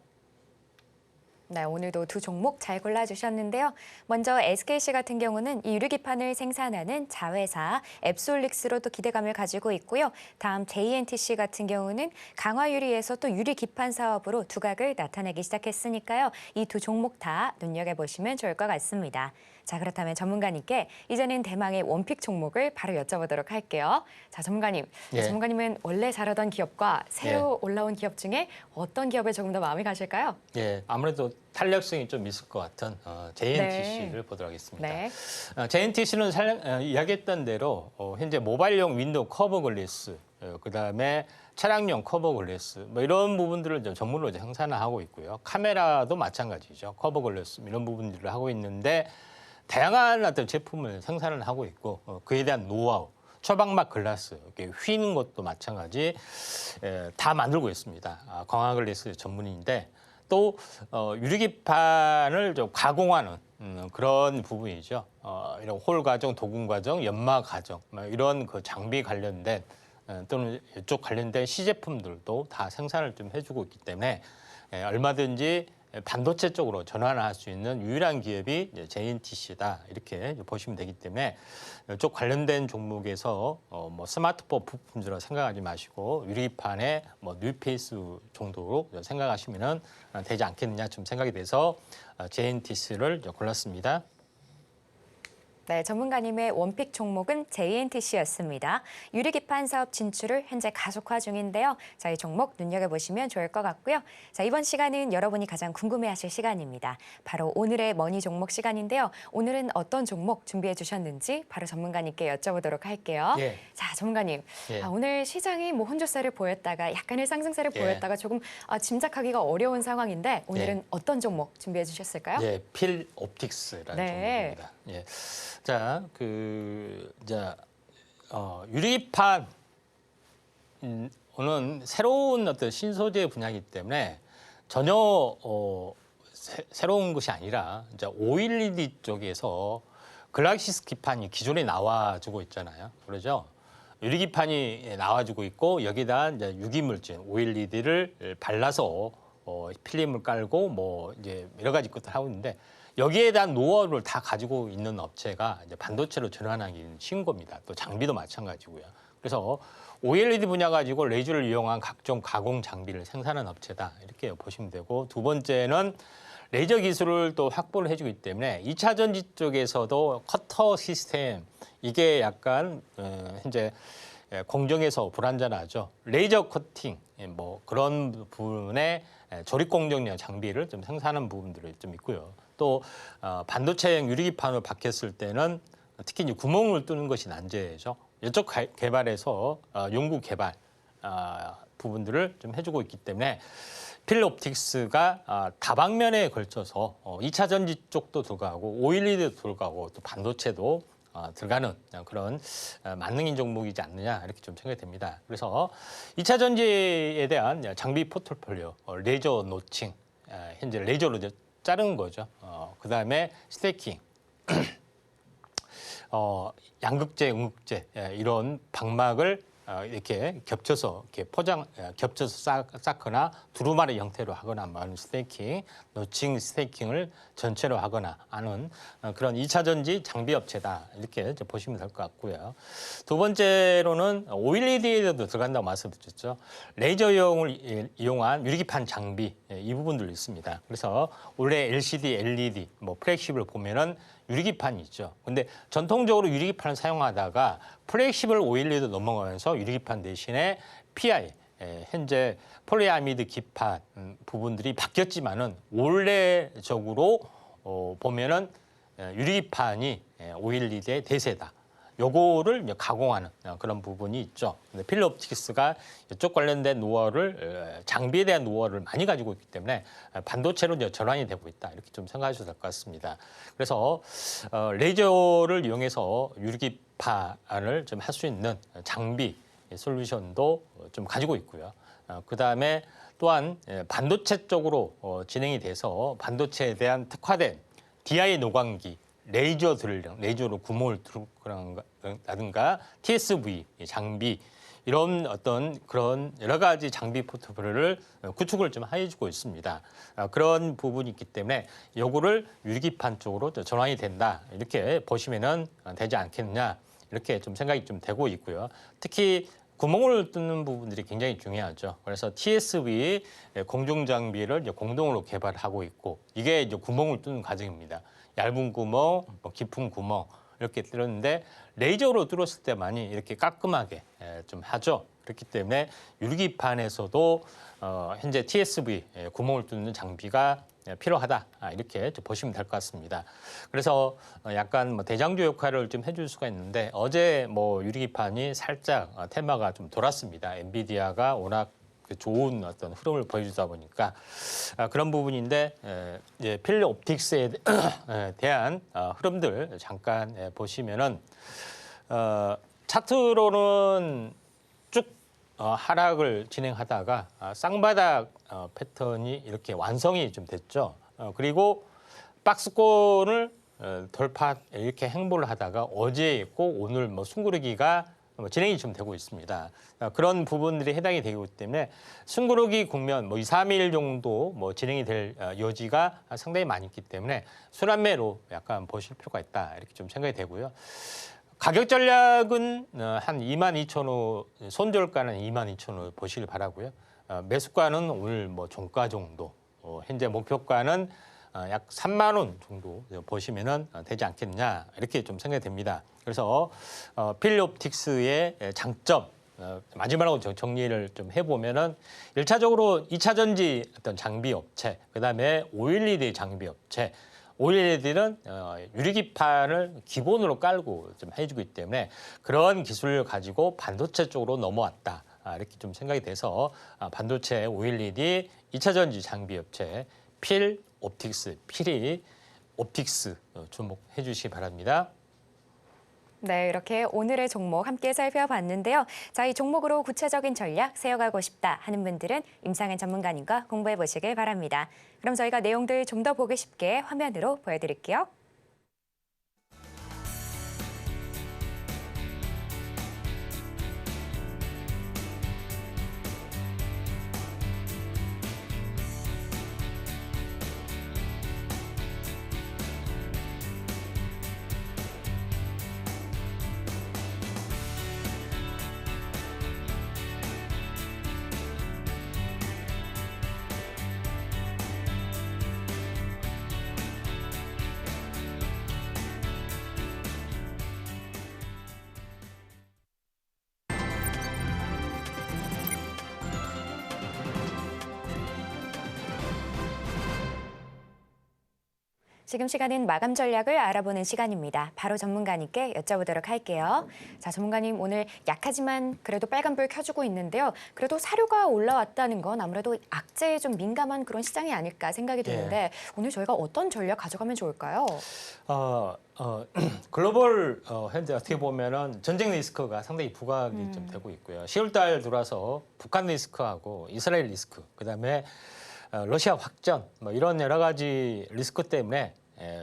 네, 오늘도 두 종목 잘 골라주셨는데요. 먼저 SKC 같은 경우는 이 유리기판을 생산하는 자회사 앱솔릭스로 또 기대감을 가지고 있고요. 다음 JNTC 같은 경우는 강화유리에서 또 유리기판 사업으로 두각을 나타내기 시작했으니까요. 이 두 종목 다 눈여겨보시면 좋을 것 같습니다. 자, 그렇다면 전문가님께 이제는 대망의 원픽 종목을 바로 여쭤보도록 할게요. 자, 전문가님. 예. 전문가님은 원래 잘하던 기업과 새로 예. 올라온 기업 중에 어떤 기업에 조금 더 마음이 가실까요? 예, 아무래도 탄력성이 좀 있을 것 같은 JNTC를 보도록 하겠습니다. 네. JNTC는 이야기했던 대로 현재 모바일용 윈도우 커버 글래스, 그다음에 차량용 커버 글래스 뭐 이런 부분들을 이제 전문으로 이제 생산하고 있고요. 카메라도 마찬가지죠. 커버 글래스 이런 부분들을 하고 있는데 다양한 어떤 제품을 생산을 하고 있고 그에 대한 노하우, 처방막 글라스, 이렇게 휘는 것도 마찬가지 다 만들고 있습니다. 광화 글래스 전문인데 또 유리기판을 좀 가공하는 그런 부분이죠. 이런 홀 과정, 도금 과정, 연마 과정 이런 그 장비 관련된 또는 이쪽 관련된 시제품들도 다 생산을 좀 해주고 있기 때문에 얼마든지 반도체 쪽으로 전환할 수 있는 유일한 기업이 JNTC다 이렇게 보시면 되기 때문에 이쪽 관련된 종목에서 뭐 스마트폰 부품으로 생각하지 마시고 유리판의 뭐 뉴페이스 정도로 생각하시면 되지 않겠느냐 좀 생각이 돼서 JNTC를 골랐습니다. 네, 전문가님의 원픽 종목은 JNTC였습니다. 유리기판 사업 진출을 현재 가속화 중인데요. 자, 이 종목 눈여겨보시면 좋을 것 같고요. 자, 이번 시간은 여러분이 가장 궁금해하실 시간입니다. 바로 오늘의 머니 종목 시간인데요. 오늘은 어떤 종목 준비해 주셨는지 바로 전문가님께 여쭤보도록 할게요. 예. 자, 전문가님. 예. 오늘 시장이 뭐 혼조세를 보였다가 약간의 상승세를 예. 보였다가 조금 짐작하기가 어려운 상황인데 오늘은 어떤 종목 준비해 주셨을까요? 예, 필 옵틱스라는 네. 종목입니다. 예. 자, 유리판 는 새로운 어떤 신소재 분야이기 때문에 전혀 새로운 것이 아니라 이제 OLED 쪽에서 글라시스 기판이 기존에 나와주고 있잖아요. 그러죠? 유리기판이 나와주고 있고 여기다 이제 유기물질 OLED를 발라서 필름을 깔고 뭐 이제 여러 가지 것들 하고 있는데 여기에 대한 노하우를 다 가지고 있는 업체가 이제 반도체로 전환하기는 쉬운 겁니다. 또 장비도 마찬가지고요. 그래서 OLED 분야 가지고 레이저를 이용한 각종 가공 장비를 생산하는 업체다 이렇게 보시면 되고 두 번째는 레이저 기술을 또 확보를 해주기 때문에 2차 전지 쪽에서도 커터 시스템 이게 약간 현재 공정에서 불안전하죠. 레이저 커팅 뭐 그런 부분에 조립 공정용 장비를 좀 생산하는 부분들이 좀 있고요. 또 반도체형 유리기판을 박혔을 때는 특히 이제 구멍을 뚫는 것이 난제죠. 이쪽 개발에서 연구 개발 부분들을 좀 해주고 있기 때문에 필옵틱스가 다방면에 걸쳐서 2차 전지 쪽도 들어가고 OLED도 들어가고 또 반도체도 들어가는 그런 만능인 종목이지 않느냐 이렇게 좀 생각이 됩니다. 그래서 2차 전지에 대한 장비 포트폴리오, 레이저 노칭, 현재 레이저로 자르는 거죠. 그다음에 스테이킹, 양극재, 음극재 이런 방막을 이렇게 겹쳐서 이렇게 겹쳐서 쌓거나 두루마리 형태로 하거나 하는 스테이킹, 노칭 스테이킹을 전체로 하거나 하는 그런 2차 전지 장비 업체다 이렇게 보시면 될 것 같고요. 두 번째로는 OLED에도 들어간다고 말씀드렸죠. 레이저용을 이용한 유리기판 장비 이 부분들도 있습니다. 그래서 원래 LCD, LED, 뭐 플렉시블 보면은 유리기판이 있죠. 근데 전통적으로 유리기판을 사용하다가 플렉시블 OLED로 넘어가면서 유리기판 대신에 PI, 현재 폴리아미드 기판 부분들이 바뀌었지만은 원래적으로 보면은 유리기판이 OLED의 대세다. 요거를 이제 가공하는 그런 부분이 있죠. 근데 필립옵틱스가 이쪽 관련된 노하우를 장비에 대한 노하우를 많이 가지고 있기 때문에 반도체로 이제 전환이 되고 있다 이렇게 좀 생각하셔도 될 것 같습니다. 그래서 레이저를 이용해서 유리기판을 좀 할 수 있는 장비 솔루션도 좀 가지고 있고요. 그 다음에 또한 반도체 쪽으로 진행이 돼서 반도체에 대한 특화된 DI 노광기, 레이저 드릴링, 레이저로 구멍을 뚫는다든가 TSV 장비 이런 어떤 그런 여러 가지 장비 포트폴리오를 구축을 좀 해주고 있습니다. 그런 부분이 있기 때문에 요거를 유리기판 쪽으로 전환이 된다 이렇게 보시면은 되지 않겠느냐 이렇게 좀 생각이 좀 되고 있고요. 특히 구멍을 뚫는 부분들이 굉장히 중요하죠. 그래서 TSV 공중 장비를 이제 공동으로 개발하고 있고 이게 이제 구멍을 뚫는 과정입니다. 얇은 구멍, 깊은 구멍 이렇게 뚫는데 레이저로 뚫었을 때만이 이렇게 깔끔하게 좀 하죠. 그렇기 때문에 유리기판에서도 현재 TSV 구멍을 뚫는 장비가 필요하다 이렇게 보시면 될 것 같습니다. 그래서 약간 뭐 대장주 역할을 좀 해줄 수가 있는데 어제 뭐 유리기판이 살짝 테마가 좀 돌았습니다. 엔비디아가 워낙 좋은 어떤 흐름을 보여주다 보니까 그런 부분인데 필립옵틱스에 대한 흐름들 잠깐 보시면은 차트로는 쭉 하락을 진행하다가 쌍바닥 패턴이 이렇게 완성이 좀 됐죠. 그리고 박스권을 돌파 이렇게 행보를 하다가 어제 있고 오늘 뭐 숨고르기가 진행이 좀 되고 있습니다. 그런 부분들이 해당이 되기 때문에 숨고르기 국면 뭐 2, 3일 정도 뭐 진행이 될 여지가 상당히 많이 있기 때문에 순환매로 약간 보실 필요가 있다 이렇게 좀 생각이 되고요. 가격 전략은 한 22,000원, 손절가는 22,000원 보시길 바라고요. 매수가는 오늘 뭐 종가 정도, 현재 목표가는 약 3만 원 정도 보시면은 되지 않겠냐 이렇게 좀 생각이 됩니다. 그래서 필립옵틱스의 장점 마지막으로 정리를 좀 해보면은 1차적으로 2차 전지 어떤 장비 업체, 그다음에 OLED 장비 업체. OLED는 유리기판을 기본으로 깔고 좀 해주기 때문에 그런 기술을 가지고 반도체 쪽으로 넘어왔다. 이렇게 좀 생각이 돼서 반도체 OLED 2차 전지 장비 업체 필옵틱스, 필립옵틱스 주목해 주시기 바랍니다. 네, 이렇게 오늘의 종목 함께 살펴봤는데요. 자, 이 종목으로 구체적인 전략 세워가고 싶다 하는 분들은 임상현 전문가님과 공부해 보시길 바랍니다. 그럼 저희가 내용들 좀 더 보기 쉽게 화면으로 보여드릴게요. 지금 시간은 마감 전략을 알아보는 시간입니다. 바로 전문가님께 여쭤보도록 할게요. 자, 전문가님 오늘 약하지만 그래도 빨간불 켜주고 있는데요. 그래도 사료가 올라왔다는 건 아무래도 악재에 좀 민감한 그런 시장이 아닐까 생각이 드는데 오늘 저희가 어떤 전략 가져가면 좋을까요? 글로벌 현재 어떻게 보면은 전쟁 리스크가 상당히 부각이 좀 되고 있고요. 10월달 들어와서 북한 리스크하고 이스라엘 리스크, 그다음에 러시아 확전 뭐 이런 여러 가지 리스크 때문에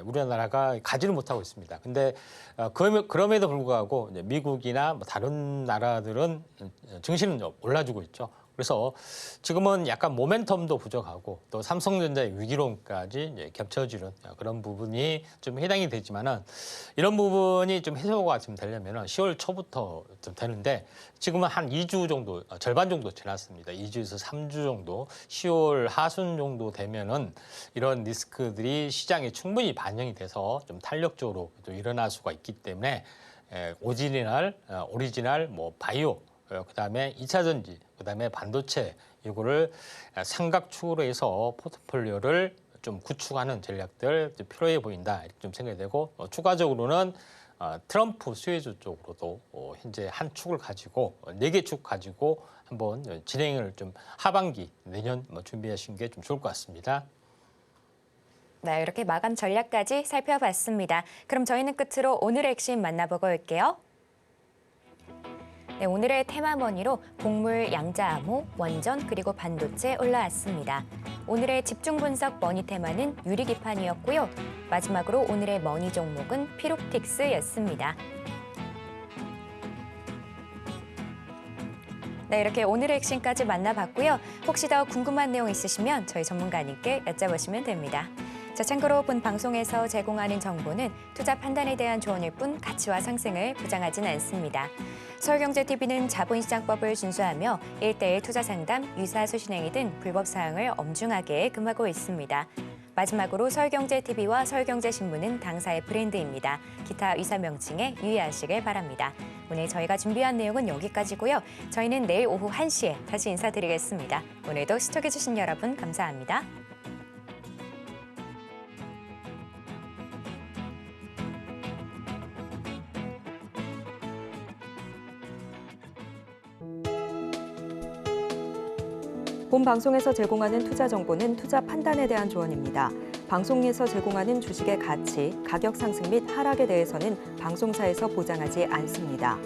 우리나라가 가지를 못하고 있습니다. 근데 그럼에도 불구하고 이제 미국이나 뭐 다른 나라들은 증시는 올라주고 있죠. 그래서 지금은 약간 모멘텀도 부족하고 또 삼성전자의 위기론까지 이제 겹쳐지는 그런 부분이 좀 해당이 되지만은 이런 부분이 좀 해소가 좀 되려면은 10월 초부터 좀 되는데 지금은 한 2주 정도, 절반 정도 지났습니다. 2주에서 3주 정도, 10월 하순 정도 되면은 이런 리스크들이 시장에 충분히 반영이 돼서 좀 탄력적으로 좀 일어날 수가 있기 때문에 오리지널, 뭐 바이오, 그다음에 2차 전지, 그다음에 반도체 이거를 삼각축으로 해서 포트폴리오를 좀 구축하는 전략들 필요해 보인다 이렇게 좀 생각이 되고 추가적으로는 트럼프 수혜주 쪽으로도 현재 한 축을 가지고 4개 축 가지고 한번 진행을 좀 하반기 내년 준비하시는 게 좀 좋을 것 같습니다. 네, 이렇게 마감 전략까지 살펴봤습니다. 그럼 저희는 끝으로 오늘의 핵심 만나보고 올게요. 네, 오늘의 테마머니로 곡물, 양자암호, 원전 그리고 반도체 올라왔습니다. 오늘의 집중 분석 머니 테마는 유리기판이었고요. 마지막으로 오늘의 머니 종목은 피롭틱스였습니다. 네, 이렇게 오늘의 핵심까지 만나봤고요. 혹시 더 궁금한 내용 있으시면 저희 전문가님께 여쭤보시면 됩니다. 자, 참고로 본 방송에서 제공하는 정보는 투자 판단에 대한 조언일 뿐 가치와 상승을 보장하진 않습니다. 서울경제TV는 자본시장법을 준수하며 1:1 투자 상담, 유사 수신행위 등 불법 사항을 엄중하게 금하고 있습니다. 마지막으로 서울경제TV와 서울경제신문은 당사의 브랜드입니다. 기타 위사 명칭에 유의하시길 바랍니다. 오늘 저희가 준비한 내용은 여기까지고요. 저희는 내일 오후 1시에 다시 인사드리겠습니다. 오늘도 시청해주신 여러분 감사합니다. 본 방송에서 제공하는 투자 정보는 투자 판단에 대한 조언입니다. 방송에서 제공하는 주식의 가치, 가격 상승 및 하락에 대해서는 방송사에서 보장하지 않습니다.